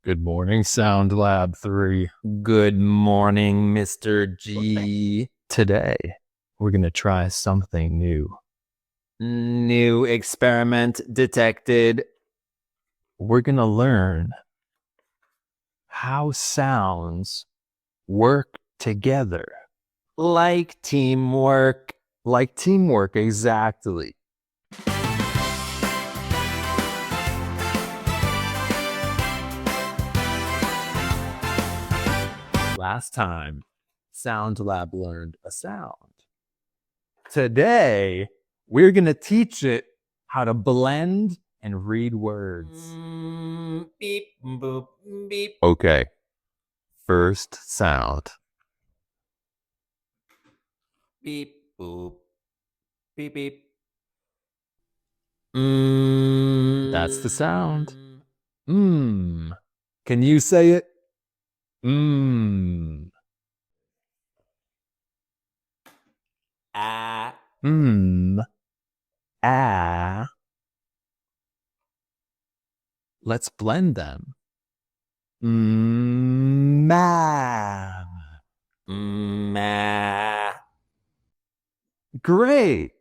Good morning, Sound Lab 3. Good morning, Mr. G. Today, we're going to try something new. New experiment detected. We're going to learn how sounds work together. Like teamwork. Like teamwork, exactly. Last time, Sound Lab learned a sound. Today, we're going to teach it how to blend and read words. Beep, boop, beep. Okay. First sound. Beep, boop. Beep, beep. That's the sound. Can you say it? Ah. Ah. Let's blend them. Ma. Ma. Great.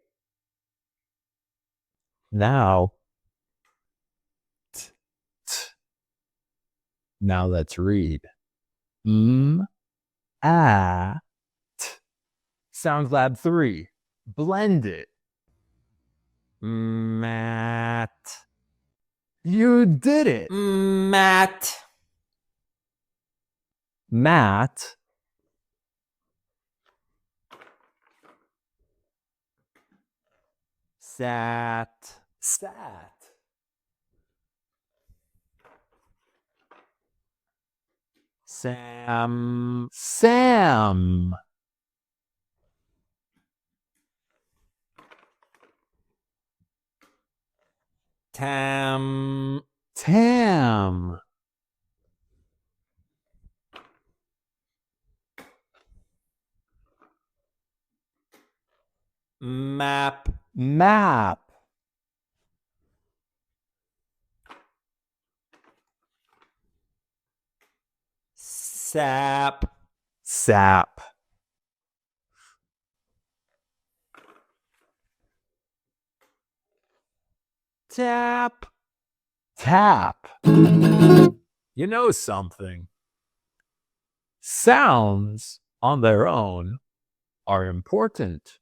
Now, now let's read. Ah. Sound Lab 3. Blend it. Mat. You did it. Mat. Matt. Sat. Sat. Sam. Sam. Tam. Tam. Map. Map. Sap. Sap. Tap. Tap. You know something? Sounds on their own are important.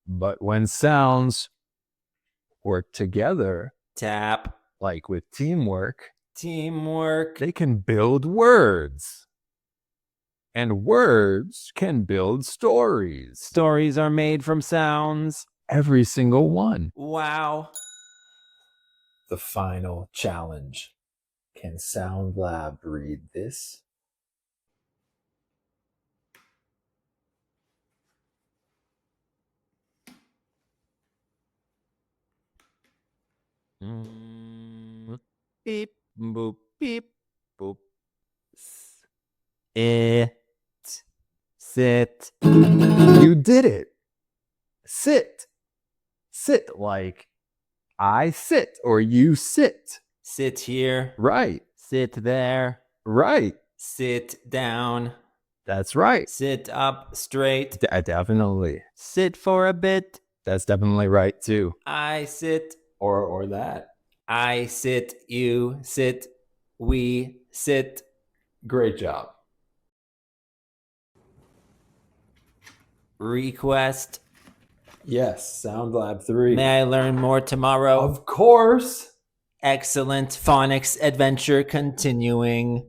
But when sounds work together, Tap. like with teamwork, Teamwork. they can build words. And words can build stories. Stories are made from sounds. Every single one. Wow. The final challenge. Can Sound Lab read this? Beep, boop, beep, boop. It. Sit. You did it. Sit. Sit like I sit or you sit. Sit here. Right. Sit there. Right. Sit down. That's right. Sit up straight. Definitely. Sit for a bit. That's definitely right too. I sit. Or that. I sit. You sit. We sit. Great job. Request. Yes, Sound Lab 3. May I learn more tomorrow? Of course. Excellent phonics adventure continuing.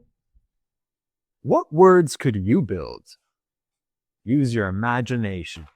What words could you build? Use your imagination.